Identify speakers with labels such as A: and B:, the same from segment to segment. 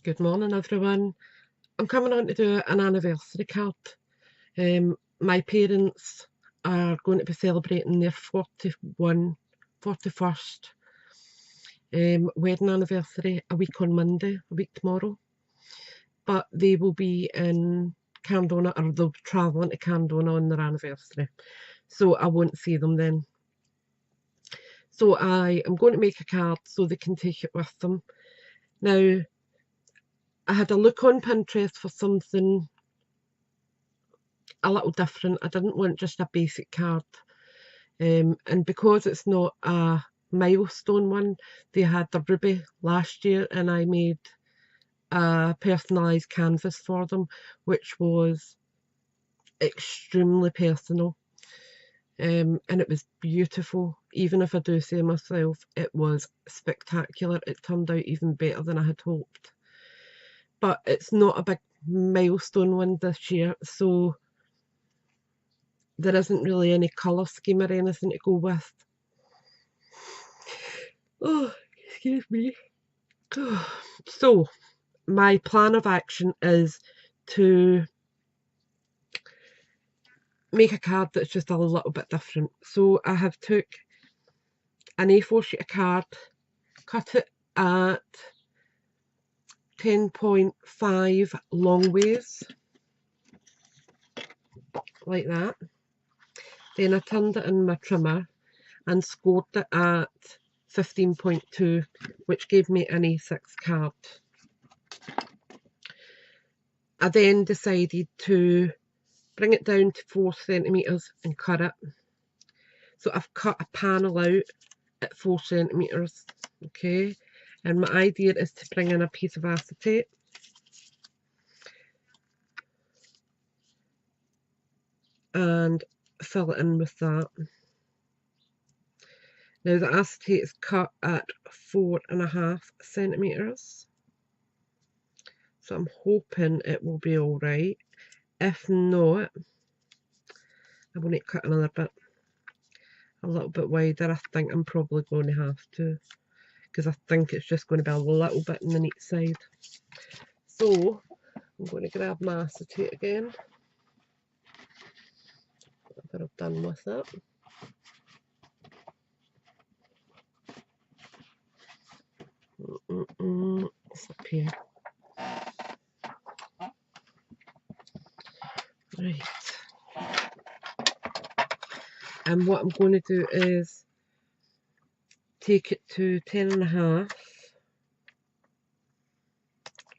A: Good morning, everyone. I'm coming on to do an anniversary card. My parents are going to be celebrating their 41st wedding anniversary a week on Monday, a week tomorrow. But they will be in Candona, or they'll be travelling to Candona on their anniversary. So I won't see them then. So I am going to make a card so they can take it with them. Now, I had a look on Pinterest for something a little different. I didn't want just a basic card. And because it's not a milestone one, they had the Ruby last year and I made a personalised canvas for them, which was extremely personal. And it was beautiful. Even if I do say myself, it was spectacular. It turned out even better than I had hoped. But it's not a big milestone one this year, so there isn't really any colour scheme or anything to go with. Oh, excuse me. So, my plan of action is to make a card that's just a little bit different. So I have took an A4 sheet of card, cut it at 10.5 long ways, like that. Then I turned it in my trimmer and scored it at 15.2, which gave me an A6 card. I then decided to bring it down to 4 centimetres and cut it. So I've cut a panel out at 4 centimetres, okay? And my idea is to bring in a piece of acetate. And fill it in with that. Now the acetate is cut at 4.5 centimetres. So I'm hoping it will be alright. If not, I will need to cut another bit. A little bit wider. I think I'm probably going to have to, because I think it's just going to be a little bit on the neat side. So I'm going to grab my acetate again. What I've done with it. It's up here. Right. And what I'm going to do is take it to 10.5,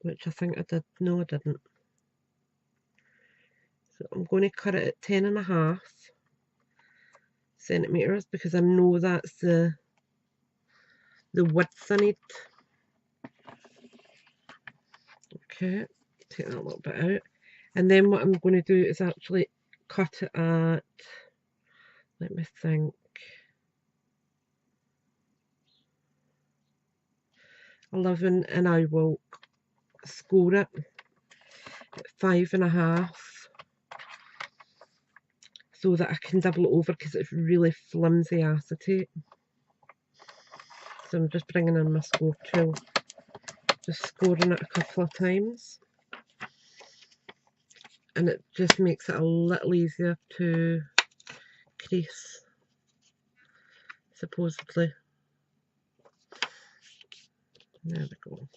A: which I think I did. No, I didn't. So I'm going to cut it at 10.5 centimetres because I know that's the width I need. Okay, take that a little bit out. And then what I'm going to do is actually cut it at, let me think, 11, and I will score it at 5.5 so that I can double it over because it's really flimsy acetate. So I'm just bringing in my score tool, just scoring it a couple of times, and it just makes it a little easier to crease, supposedly. There we go.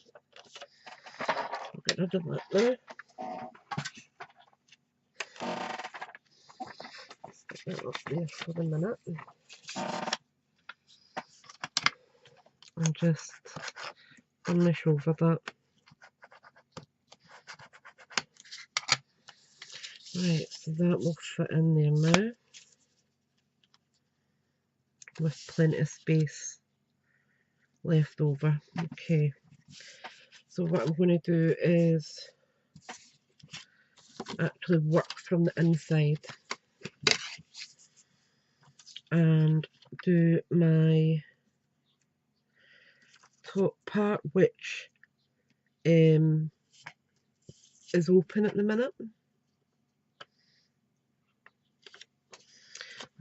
A: I'll get rid of that now. Stick that up there for a minute. And just burnish over that. Right, so that will fit in there now, with plenty of space left over. Okay, so what I'm going to do is actually work from the inside and do my top part, which is open at the minute.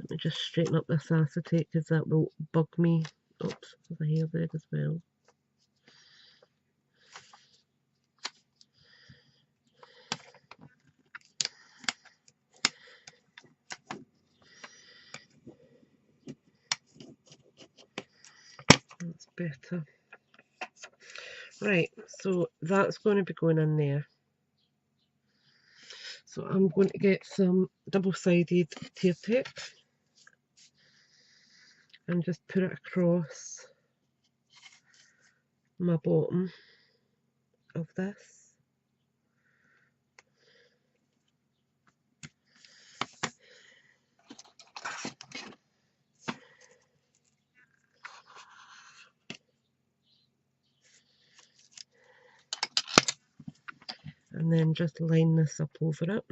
A: Let me just straighten up this acetate because that will bug me. Oops, there's a hair there as well. better. Right, so that's going to be going in there. So I'm going to get some double-sided tear tape and just put it across my bottom of this. And then just line this up over it.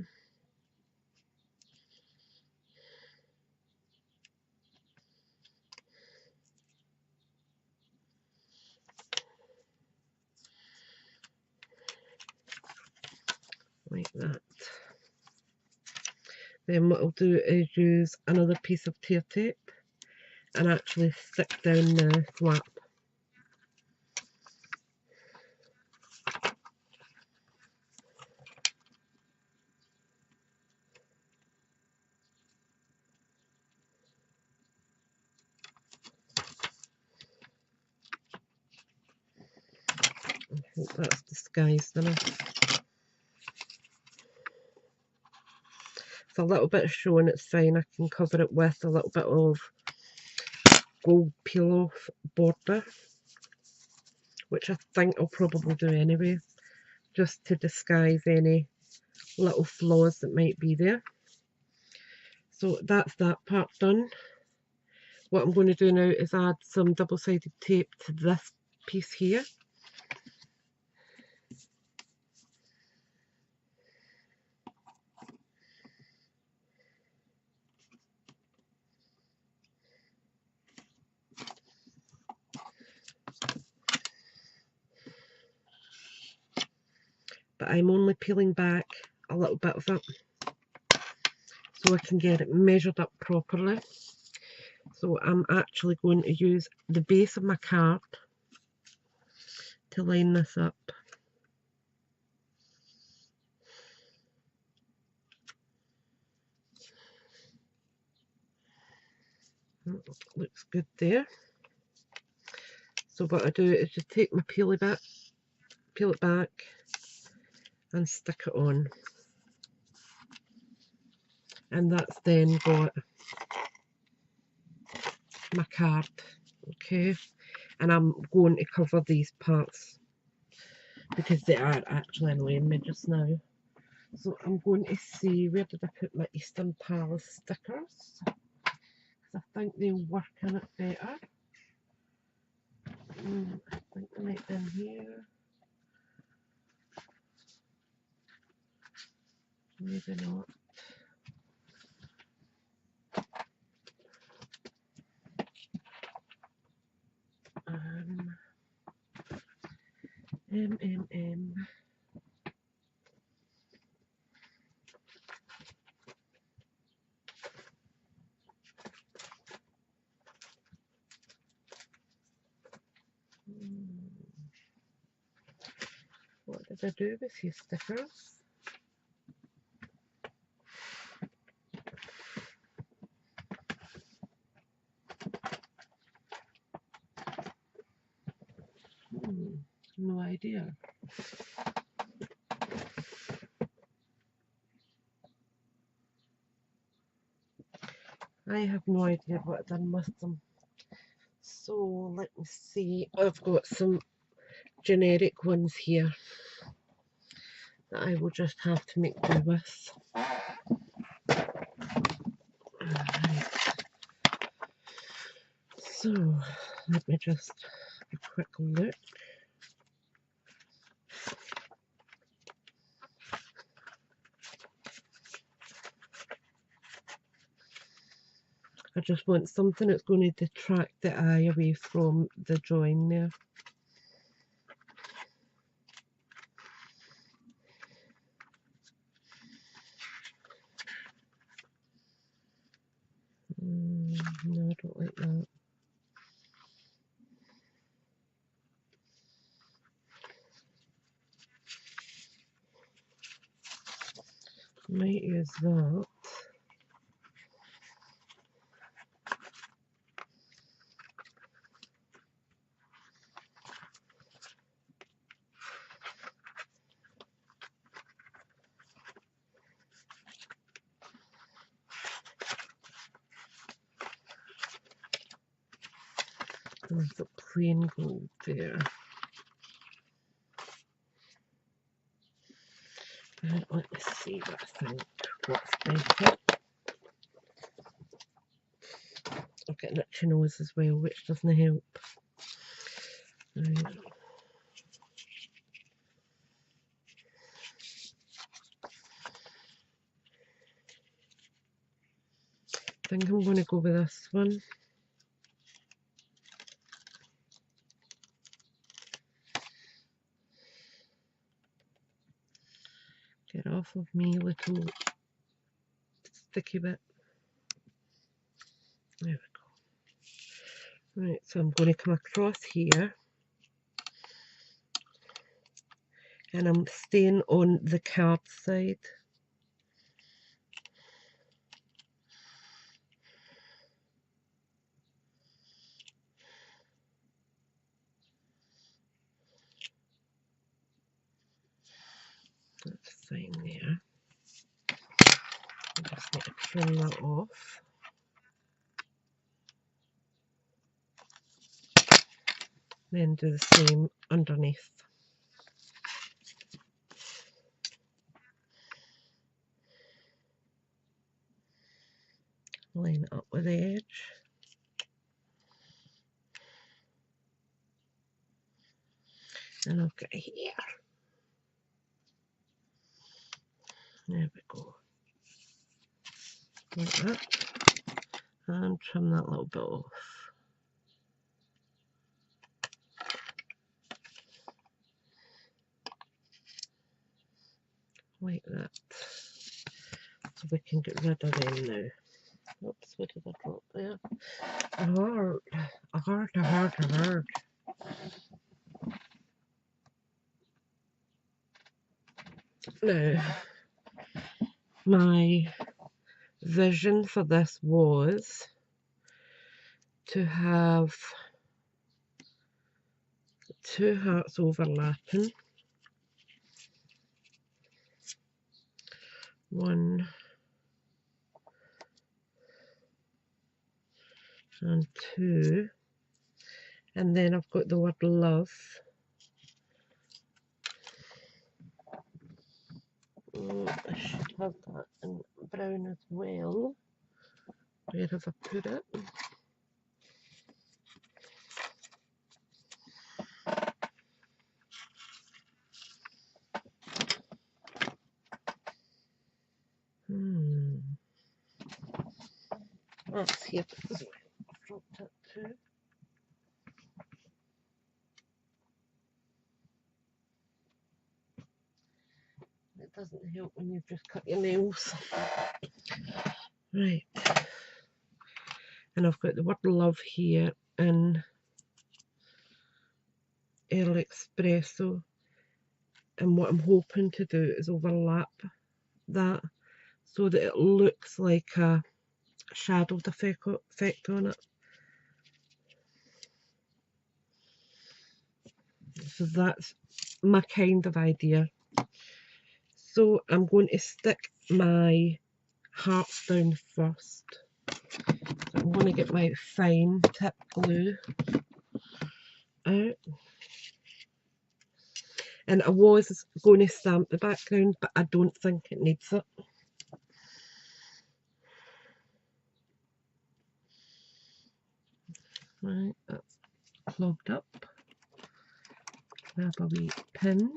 A: Like that. Then what I'll do is use another piece of tear tape and actually stick down the flap. I think that's disguised enough. It's a little bit showing, it's fine. I can cover it with a little bit of gold peel off border, which I think I'll probably do anyway, just to disguise any little flaws that might be there. So that's that part done. What I'm going to do now is add some double-sided tape to this piece here. But I'm only peeling back a little bit of it so I can get it measured up properly. So I'm actually going to use the base of my card to line this up. Looks good there. So what I do is just take my peel it back, and stick it on. And that's then got my card, okay? And I'm going to cover these parts because they are actually annoying me just now. So I'm going to see, where did I put my Eastern Palace stickers? Because I think they'll work in it better. I think they might be in here. Maybe not. What did I do with these stickers? No idea. I have no idea what I've done with them. So let me see. I've got some generic ones here that I will just have to make do with. Right. So let me just have a quick look. I just want something that's going to detract the eye away from the drawing there. No, I don't like that. Might use that. And I've got plain gold there. Let me see what I think. What's better? I've got an itchy nose as well, which doesn't help. Right. I think I'm going to go with this one. Get off of me, little sticky bit. There we go. Right, so I'm going to come across here. And I'm staying on the card side. That's fine there. I just need to trim that off. Then do the same underneath. Line it up with the edge. And I've got here. There we go. Like that. And trim that little bit off. Like that. So we can get rid of them now. Oops, what did I drop there? A heart. Now, my vision for this was to have two hearts overlapping. One and two. And then I've got the word love. I should have that in brown as well. Where have I put it? That's here as well. I've dropped it too. It doesn't help when you've just cut your nails. Right. And I've got the word love here in El Espresso. And what I'm hoping to do is overlap that so that it looks like a shadowed effect on it. So that's my kind of idea. So I'm going to stick my hearts down first. So I'm going to get my fine tip glue out. And I was going to stamp the background, but I don't think it needs it. Right, that's clogged up. Grab a wee pin.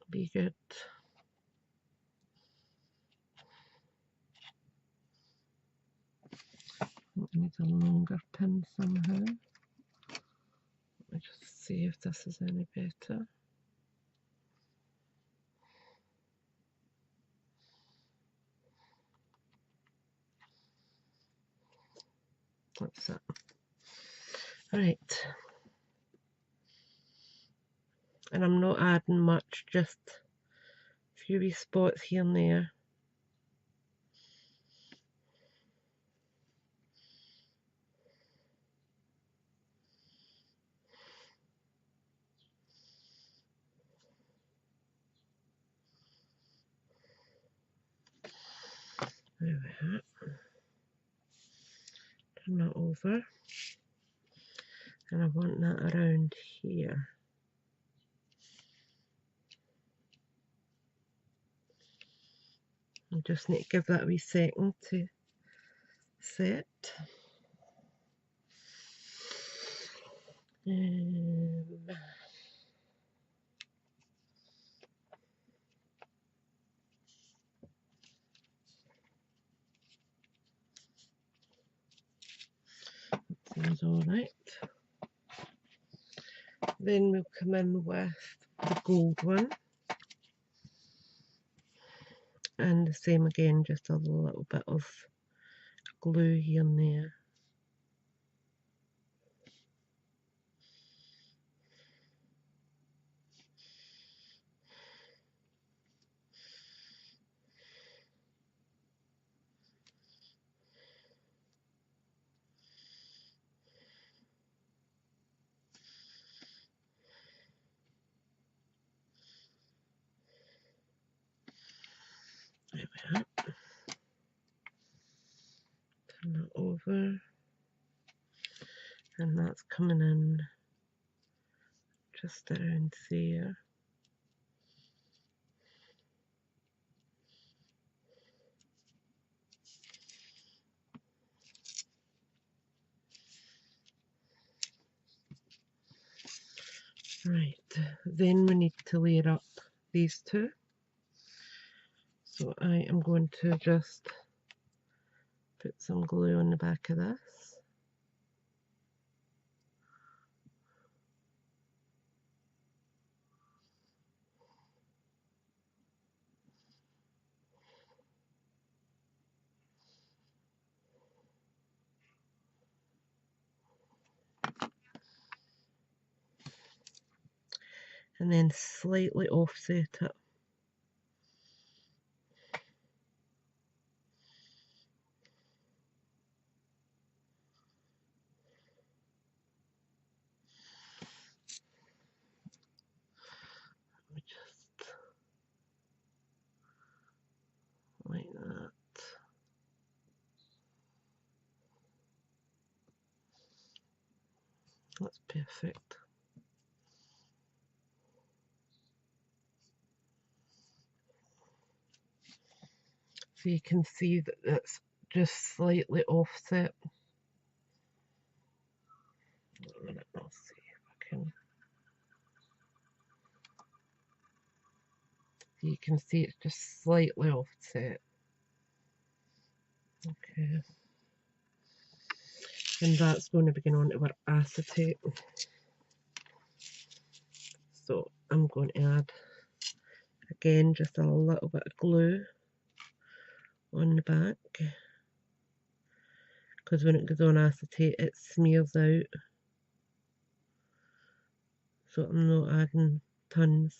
A: Be good. Need a longer pin somehow. Let me just see if this is any better. That's it. Right. and I'm not adding much, just a few wee spots here and there. There we are. Turn that over, and I want that around here. I just need to give that a wee second to set. Seems alright. Then we'll come in with the gold one. And the same again, just a little bit of glue here and there. There we are. Turn that over. And that's coming in just around there. Right, then we need to layer up these two. So I am going to just put some glue on the back of this. And then slightly offset it. Just like that. That's perfect. So you can see that it's just slightly offset. A minute, I'll see if I can. You can see it's just slightly offset. Okay. And that's going to be going on to our acetate. So I'm going to add, again, just a little bit of glue on the back. Because when it goes on acetate, it smears out. So I'm not adding tons.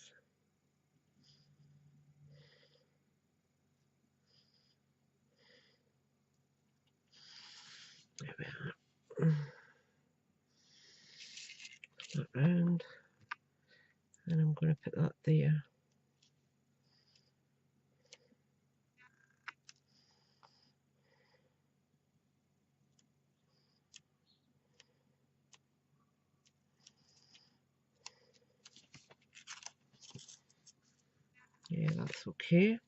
A: There we are. That round, and I'm going to put that there. Yeah, that's okay.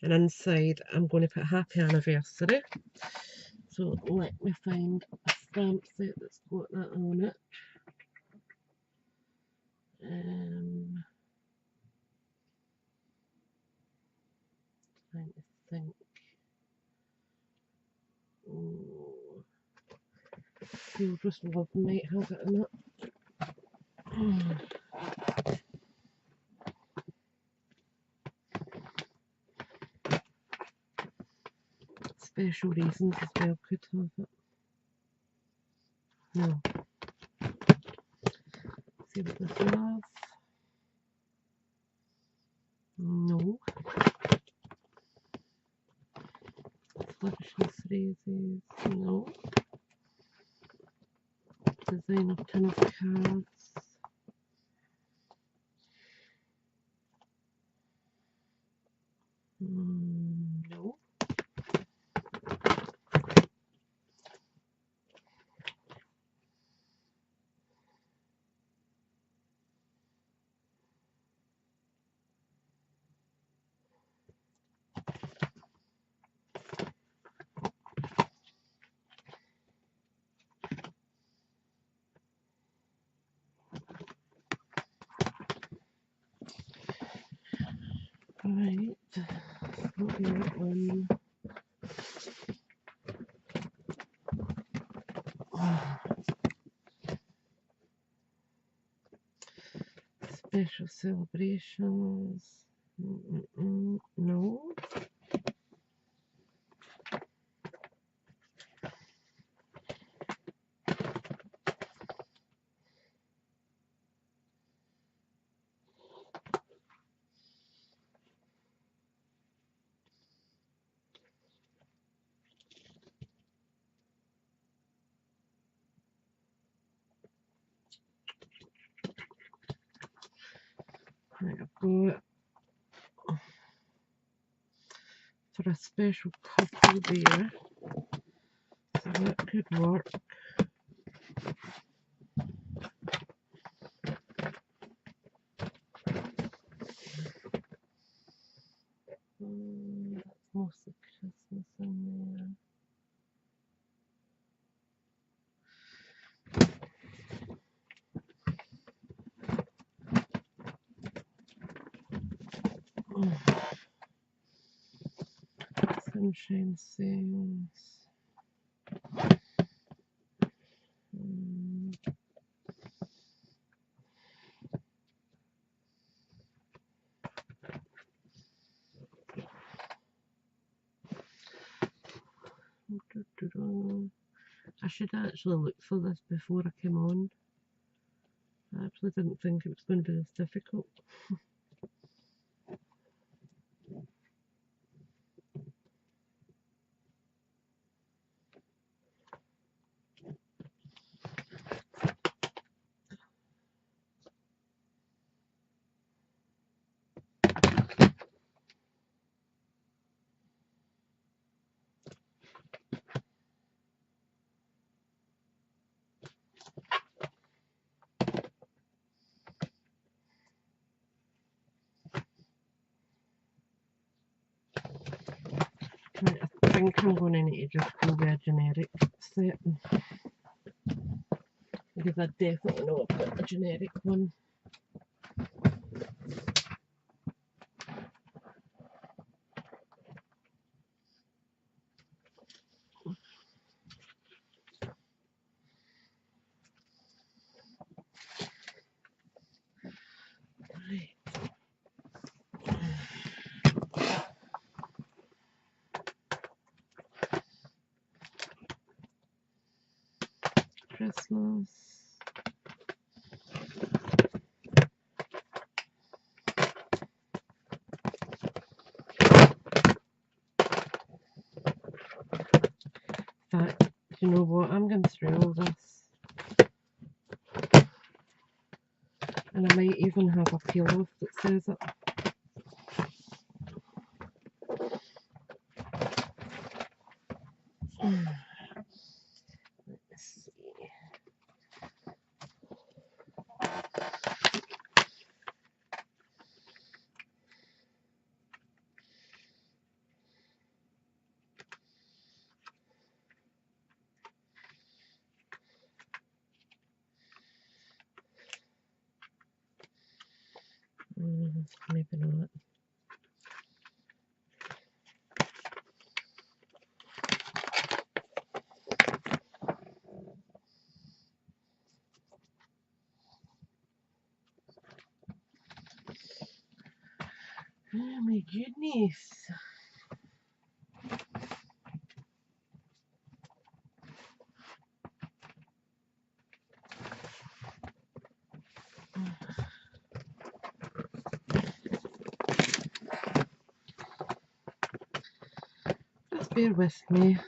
A: And inside, I'm going to put happy anniversary. So let me find a stamp set that's got that on it. Trying to think. Oh, Feel Just Love might have it in it. Special Reasons as well could have it. No. See what this is. traditional phrases, no. Design a ton of cards. No. Right, not that one. Special celebrations. No. Right, I've got for a special couple there, so that could work. That's mostly Christmas in there. Sunshine Sings. I should actually look for this before I came on. I actually didn't think it was going to be this difficult. Right, I think I'm going to need to just go with a generic set because I definitely know I've got a generic one. Christmas. In fact, you know what? I'm going through all this, and I might even have a peel off that says it. Let's see. Maybe not. Oh my goodness. bear with me.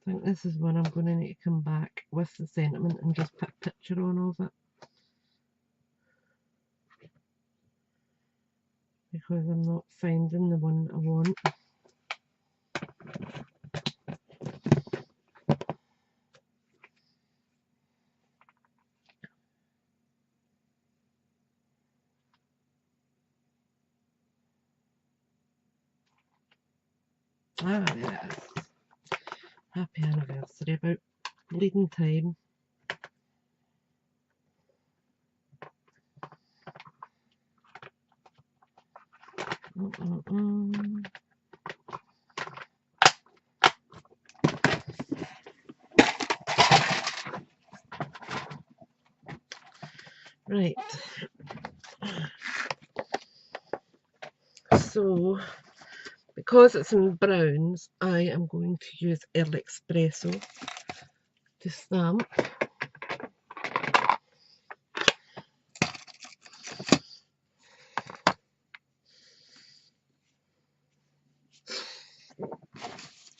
A: I think this is when I'm going to need to come back with the sentiment and just put a picture on of it, because I'm not finding the one I want. Ah, yes. Happy anniversary, about bleeding time. Right. So, because it's in browns, I am going to use Early Espresso to stamp.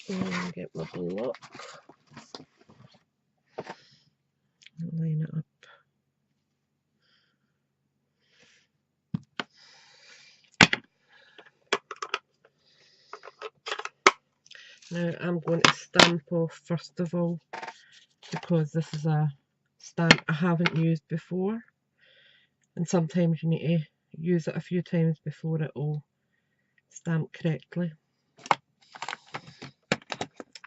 A: And get my block. Line it up. Now I'm going to stamp off first of all, because this is a stamp I haven't used before, and sometimes you need to use it a few times before it will stamp correctly.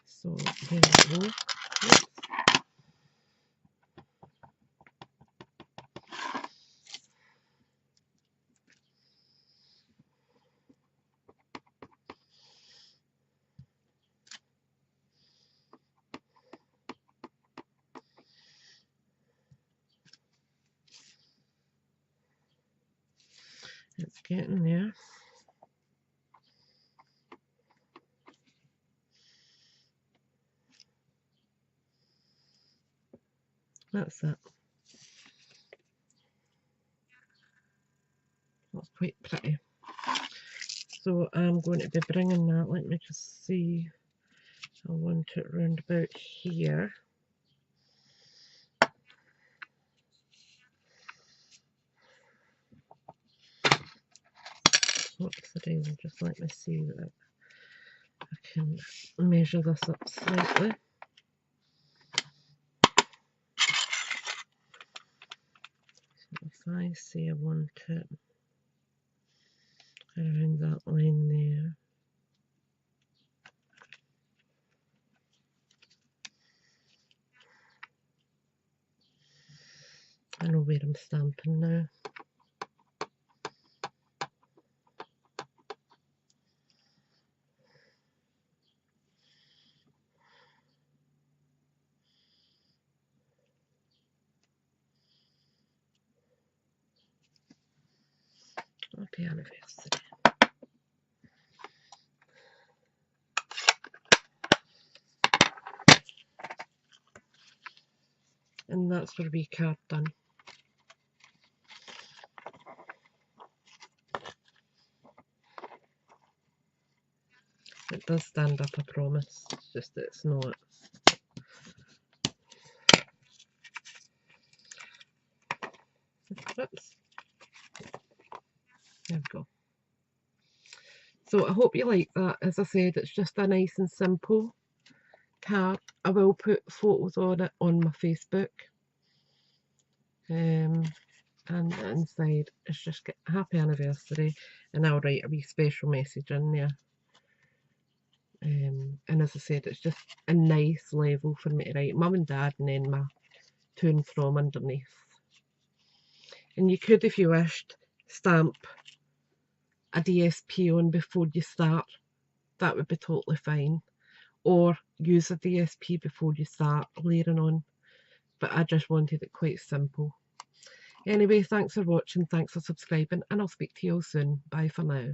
A: So here we go. Oops. It's getting there. That's it. That's quite pretty. So I'm going to be bringing that, let me just see, I want it round about here. What's the deal? Just let me see that I can measure this up slightly. So if I say I want it around that line there, I know where I'm stamping now. Happy anniversary. And that's our wee card done. It does stand up, I promise. It's just that it's not. Whoops. There we go. So I hope you like that. As I said, it's just a nice and simple card. I will put photos on it on my Facebook. And the inside is just get happy anniversary, and I'll write a wee special message in there. And as I said, it's just a nice level for me to write Mum and Dad and then my to and from underneath. And you could, if you wished, stamp a DSP on before you start. That would be totally fine. Or use a DSP before you start layering on. But I just wanted it quite simple. Anyway, thanks for watching, thanks for subscribing, and I'll speak to you all soon. Bye for now.